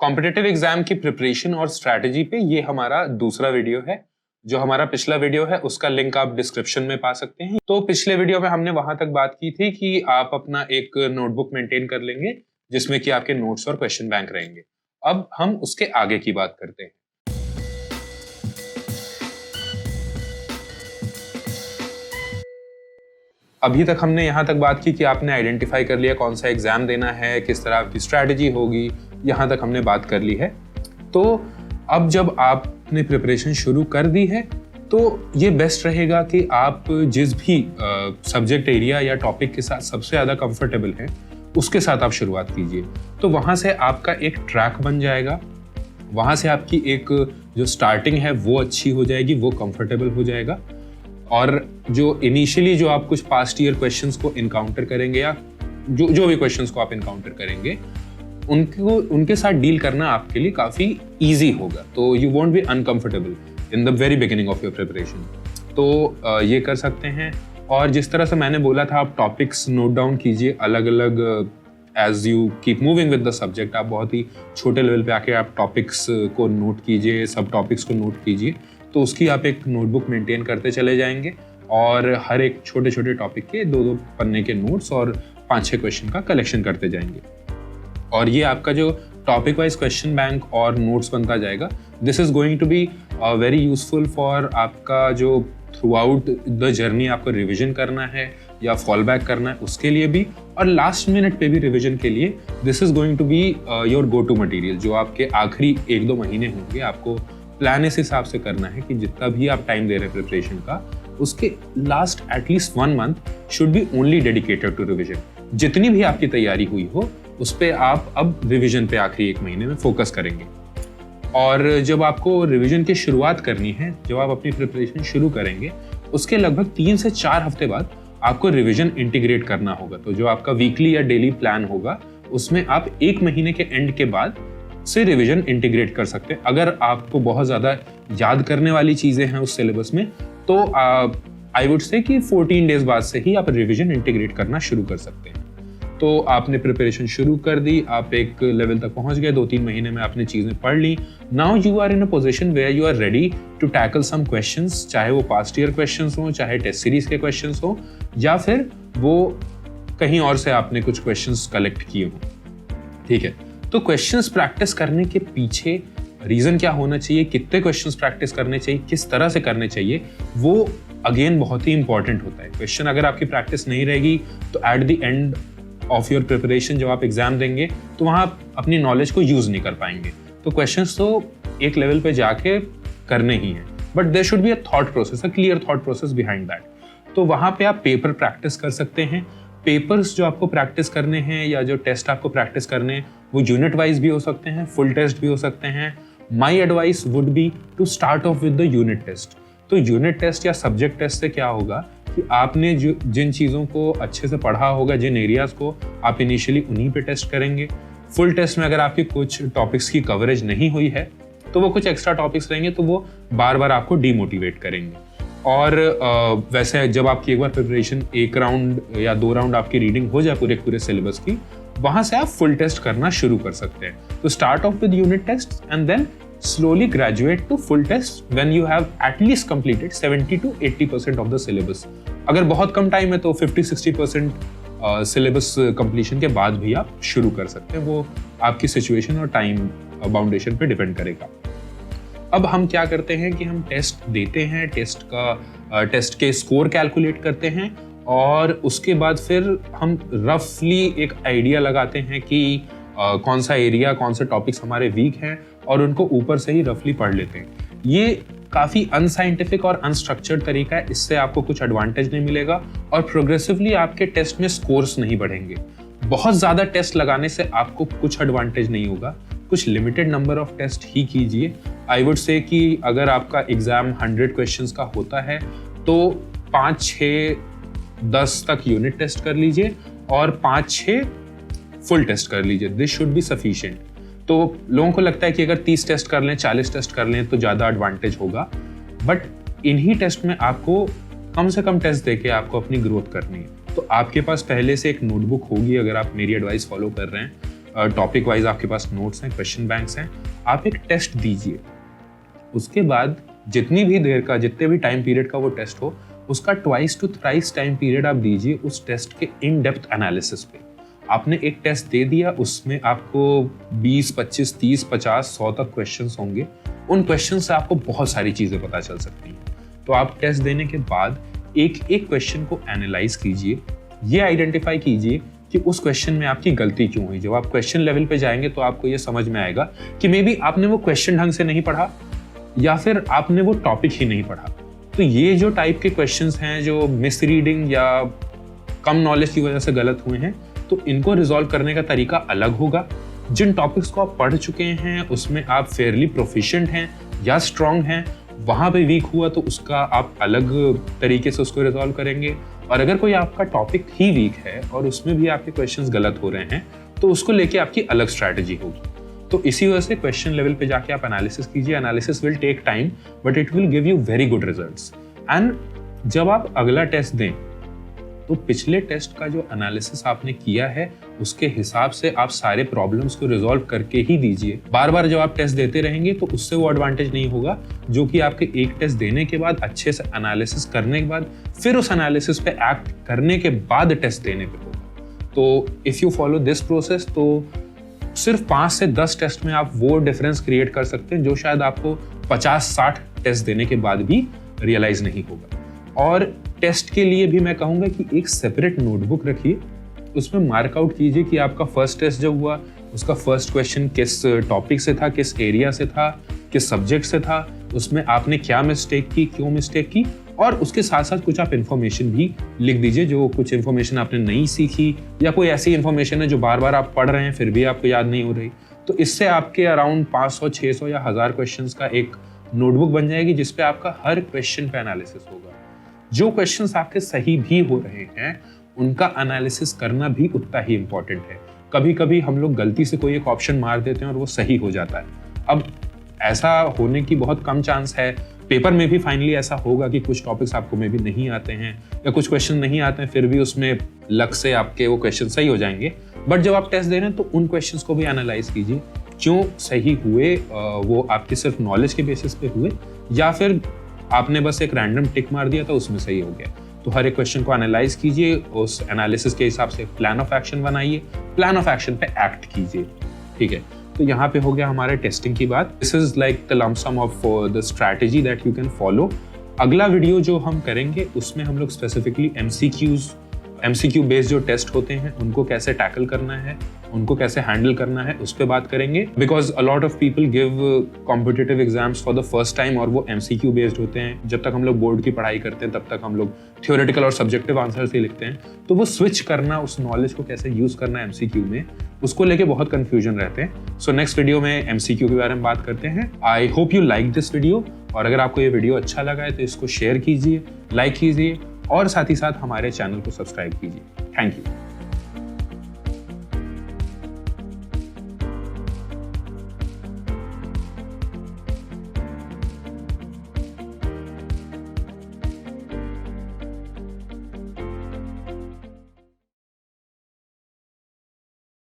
Competitive exam की preparation और strategy पे ये हमारा दूसरा वीडियो है। जो हमारा पिछला वीडियो है उसका लिंक आप डिस्क्रिप्शन में पा सकते हैं। तो पिछले वीडियो में हमने वहां तक बात की थी कि आप अपना एक नोटबुक मेंटेन कर लेंगे जिसमें कि आपके नोट्स और क्वेश्चन बैंक रहेंगे। अब हम उसके आगे की बात करते हैं। अभी तक हमने यहाँ तक बात की कि आपने आइडेंटिफाई कर लिया कौन सा एग्जाम देना है, किस तरह आपकी स्ट्रैटेजी होगी, यहाँ तक हमने बात कर ली है। तो अब जब आपने प्रिपरेशन शुरू कर दी है तो ये बेस्ट रहेगा कि आप जिस भी सब्जेक्ट एरिया या टॉपिक के साथ सबसे ज़्यादा कंफर्टेबल हैं उसके साथ आप शुरुआत कीजिए। तो वहाँ से आपका एक ट्रैक बन जाएगा, वहाँ से आपकी एक जो स्टार्टिंग है वो अच्छी हो जाएगी, वो कंफर्टेबल हो जाएगा। और जो इनिशियली जो आप कुछ पास्ट ईयर क्वेश्चंस को इनकाउंटर करेंगे या जो भी क्वेश्चंस को आप इनकाउंटर करेंगे उनके साथ डील करना आपके लिए काफ़ी ईजी होगा। तो you want B uncomfortable in the very beginning of your preparation. तो ये कर सकते हैं। और जिस तरह से मैंने बोला था, आप टॉपिक्स नोट डाउन कीजिए अलग अलग as you keep moving with the subject. आप बहुत ही छोटे लेवल पे आके आप टॉपिक्स को नोट कीजिए, सब टॉपिक्स को नोट कीजिए। तो उसकी आप एक नोटबुक मेंटेन करते चले जाएंगे और हर एक छोटे छोटे टॉपिक के 2-2 पन्ने के नोट्स और 5-6 क्वेश्चन का कलेक्शन करते जाएंगे। और ये आपका जो टॉपिक वाइज क्वेश्चन बैंक और नोट्स बनता जाएगा। This is going to be very useful for आपका जो थ्रू आउट द जर्नी आपको रिविजन करना है या फॉल बैक करना है उसके लिए भी, और लास्ट मिनट पे भी रिविजन के लिए this is going to be your go to material. जो आपके आखिरी 1-2 महीने होंगे आपको प्लान इस हिसाब से करना है कि जितना भी आप टाइम दे रहे हैं प्रिपरेशन का, उसके last at least 1 month should be only dedicated to revision. जितनी भी आपकी तैयारी हुई हो उस पे आप अब रिविजन पे आखिरी 1 महीने में फोकस करेंगे। और जब आपको रिविजन की शुरुआत करनी है, जब आप अपनी प्रिपरेशन शुरू करेंगे, उसके लगभग 3 से 4 हफ्ते बाद आपको रिविजन इंटीग्रेट करना होगा। तो जो आपका वीकली या डेली प्लान होगा उसमें आप 1 महीने के एंड के बाद से रिवीजन इंटीग्रेट कर सकते हैं। अगर आपको बहुत ज़्यादा याद करने वाली चीज़ें हैं उस सिलेबस में तो आई वुड से कि 14 डेज बाद से ही आप रिवीजन इंटीग्रेट करना शुरू कर सकते हैं। तो आपने प्रिपरेशन शुरू कर दी, आप एक लेवल तक पहुंच गए, 2-3 महीने में आपने चीज़ें पढ़ ली। Now you are in a position where you are ready to tackle some questions, चाहे वो पास्ट ईयर क्वेश्चंस हो, चाहे टेस्ट सीरीज के क्वेश्चंस हो, या फिर वो कहीं और से आपने कुछ क्वेश्चंस कलेक्ट किए हो। ठीक है, तो क्वेश्चंस प्रैक्टिस करने के पीछे रीजन क्या होना चाहिए, कितने क्वेश्चंस प्रैक्टिस करने चाहिए, किस तरह से करने चाहिए, वो अगेन बहुत ही इंपॉर्टेंट होता है। क्वेश्चन अगर आपकी प्रैक्टिस नहीं रहेगी तो at the end of your preparation जब आप एग्जाम देंगे तो वहाँ आप अपनी नॉलेज को यूज नहीं कर पाएंगे। तो क्वेश्चंस तो एक लेवल पे जाके करने ही हैं, but there should be a thought process, a clear thought process behind that. तो वहाँ पे आप पेपर प्रैक्टिस कर सकते हैं। पेपर्स जो आपको प्रैक्टिस करने हैं या जो टेस्ट आपको प्रैक्टिस करने हैं वो यूनिट वाइज भी हो सकते हैं, फुल टेस्ट भी हो सकते हैं। My advice would be to start off with the unit test. तो यूनिट टेस्ट या सब्जेक्ट टेस्ट से क्या होगा कि आपने जिन चीज़ों को अच्छे से पढ़ा होगा, जिन एरियाज को आप इनिशियली उन्हीं पे टेस्ट करेंगे। फुल टेस्ट में अगर आपकी कुछ टॉपिक्स की कवरेज नहीं हुई है तो वो कुछ एक्स्ट्रा टॉपिक्स रहेंगे तो वो बार बार आपको डीमोटिवेट करेंगे। और वैसे जब आपकी एक बार प्रिपरेशन 1 राउंड या 2 राउंड आपकी रीडिंग हो जाए पूरे सिलेबस की, वहां से आप फुल टेस्ट करना शुरू कर सकते हैं। तो start off with unit test and then slowly graduate to full test when you have at least completed 70 to 80% of the syllabus। अगर बहुत कम टाइम है तो 50-60% सिलेबस कंप्लीशन के बाद भी आप शुरू कर सकते हैं। वो आपकी सिचुएशन और टाइम बाउंडेशन पे डिपेंड करेगा। अब हम क्या करते हैं कि हम टेस्ट देते हैं, टेस्ट के स्कोर कैलकुलेट करते हैं और उसके बाद फिर हम रफली एक आइडिया लगाते हैं कि कौन सा एरिया, कौन से टॉपिक्स हमारे वीक हैं और उनको ऊपर से ही रफली पढ़ लेते हैं। ये काफ़ी अनसाइंटिफिक और अनस्ट्रक्चर्ड तरीका है, इससे आपको कुछ एडवांटेज नहीं मिलेगा और प्रोग्रेसिवली आपके टेस्ट में स्कोर्स नहीं बढ़ेंगे। बहुत ज़्यादा टेस्ट लगाने से आपको कुछ एडवांटेज नहीं होगा, कुछ लिमिटेड नंबर ऑफ टेस्ट ही कीजिए। आई वुड से कि अगर आपका एग्जाम 100 क्वेश्चंस का होता है तो 5-6-10 तक यूनिट टेस्ट कर लीजिए और 5-6 फुल टेस्ट कर लीजिए। This should be sufficient. तो लोगों को लगता है कि अगर 30 टेस्ट कर लें, 40 टेस्ट कर लें तो ज़्यादा एडवांटेज होगा, बट इन्हीं टेस्ट में आपको कम से कम टेस्ट देके आपको अपनी ग्रोथ करनी है। तो आपके पास पहले से एक नोटबुक होगी अगर आप मेरी एडवाइस फॉलो कर रहे हैं, टॉपिक वाइज आपके पास नोट्स हैं, क्वेश्चन बैंक्स हैं, आप एक टेस्ट दीजिए। उसके बाद जितनी भी देर का, जितने भी टाइम पीरियड का वो टेस्ट हो, उसका 2 to 3 टाइम पीरियड आप दीजिए उस टेस्ट के इन डेप्थ एनालिसिस पे। आपने एक टेस्ट दे दिया, उसमें आपको 20, 25, 30, 50, 100 तक क्वेश्चंस होंगे। उन क्वेश्चन से आपको बहुत सारी चीज़ें पता चल सकती हैं। तो आप टेस्ट देने के बाद एक एक क्वेश्चन को एनालाइज कीजिए, ये आइडेंटिफाई कीजिए कि उस क्वेश्चन में आपकी गलती क्यों हुई। जब आप क्वेश्चन लेवल पे जाएंगे तो आपको ये समझ में आएगा कि मे बी आपने वो क्वेश्चन ढंग से नहीं पढ़ा या फिर आपने वो टॉपिक ही नहीं पढ़ा। तो ये जो टाइप के क्वेश्चंस हैं जो मिस रीडिंग या कम नॉलेज की वजह से गलत हुए हैं, तो इनको रिजॉल्व करने का तरीका अलग होगा। जिन टॉपिक्स को आप पढ़ चुके हैं उसमें आप फेयरली प्रोफिशिएंट हैं या स्ट्रांग हैं, वहाँ पे वीक हुआ तो उसका आप अलग तरीके से उसको रिजॉल्व करेंगे। और अगर कोई आपका टॉपिक ही वीक है और उसमें भी आपके क्वेश्चंस गलत हो रहे हैं तो उसको लेके आपकी अलग स्ट्रैटेजी होगी। तो इसी वजह से क्वेश्चन लेवल पे जाके आप एनालिसिस कीजिए। Analysis will take time but it will give you very good results. And जब आप अगला टेस्ट दें तो पिछले टेस्ट का जो एनालिसिस आपने किया है उसके हिसाब से आप सारे प्रॉब्लम्स को रिजॉल्व करके ही दीजिए। बार बार जब आप टेस्ट देते रहेंगे तो उससे वो एडवांटेज नहीं होगा जो कि आपके एक टेस्ट देने के बाद, अच्छे से एनालिसिस करने के बाद, फिर उस एनालिसिस पे एक्ट करने के बाद टेस्ट देने पे होगा। तो if you follow this process तो सिर्फ 5 से 10 टेस्ट में आप वो डिफरेंस क्रिएट कर सकते हैं जो शायद आपको 50-60 टेस्ट देने के बाद भी रियलाइज नहीं होगा। और टेस्ट के लिए भी मैं कहूँगा कि एक सेपरेट नोटबुक रखिए, उसमें मार्कआउट कीजिए कि आपका फर्स्ट टेस्ट जब हुआ उसका फर्स्ट क्वेश्चन किस टॉपिक से था, किस एरिया से था, किस सब्जेक्ट से था, उसमें आपने क्या मिस्टेक की, क्यों मिस्टेक की, और उसके साथ साथ कुछ आप इन्फॉर्मेशन भी लिख दीजिए जो कुछ इन्फॉर्मेशन आपने नहीं सीखी या कोई ऐसी इन्फॉर्मेशन है जो बार बार आप पढ़ रहे हैं फिर भी आपको याद नहीं हो रही। तो इससे आपके अराउंड 500, 600 या 1000 क्वेश्चंस का एक नोटबुक बन जाएगी जिसपे आपका हर क्वेश्चन पे एनालिसिस होगा। जो क्वेश्चंस आपके सही भी हो रहे हैं उनका एनालिसिस करना भी उतना ही इम्पोर्टेंट है। कभी कभी हम लोग गलती से कोई एक ऑप्शन मार देते हैं और वो सही हो जाता है। अब ऐसा होने की बहुत कम चांस है। पेपर में भी फाइनली ऐसा होगा कि कुछ टॉपिक्स आपको में भी नहीं आते हैं या कुछ क्वेश्चन नहीं आते हैं, फिर भी उसमें लक से आपके वो क्वेश्चन सही हो जाएंगे। बट जब आप टेस्ट दे रहे हैं तो उन क्वेश्चंस को भी एनालाइज कीजिए, क्यों सही हुए, वो आपके सिर्फ नॉलेज के बेसिस पे हुए या फिर आपने बस एक रैंडम टिक मार दिया था उसमें सही हो गया। तो हर एक क्वेश्चन को एनालाइज कीजिए, उस एनालिसिस के हिसाब से प्लान ऑफ एक्शन बनाइए, प्लान ऑफ एक्शन पे एक्ट कीजिए। ठीक है, तो यहाँ पे हो गया हमारे टेस्टिंग की बात। This is like the lump sum of the strategy that you can follow. अगला वीडियो जो हम करेंगे उसमें हम लोग स्पेसिफिकली MCQ बेस्ड जो टेस्ट होते हैं उनको कैसे टैकल करना है, उनको कैसे हैंडल करना है, उस पर बात करेंगे। Because a lot of people give competitive exams for the first time और वो MCQ बेस्ड होते हैं। जब तक हम लोग बोर्ड की पढ़ाई करते हैं तब तक हम लोग थियोरेटिकल और सब्जेक्टिव आंसर्स ही लिखते हैं। तो वो स्विच करना, उस नॉलेज को कैसे यूज करना है MCQ में, उसको लेके बहुत कंफ्यूजन रहते हैं। सो नेक्स्ट वीडियो में MCQ के बारे में बात करते हैं। I hope you like this video, और अगर आपको ये वीडियो अच्छा लगा है तो इसको शेयर कीजिए, लाइक कीजिए और साथ ही साथ हमारे चैनल को सब्सक्राइब कीजिए। Thank you.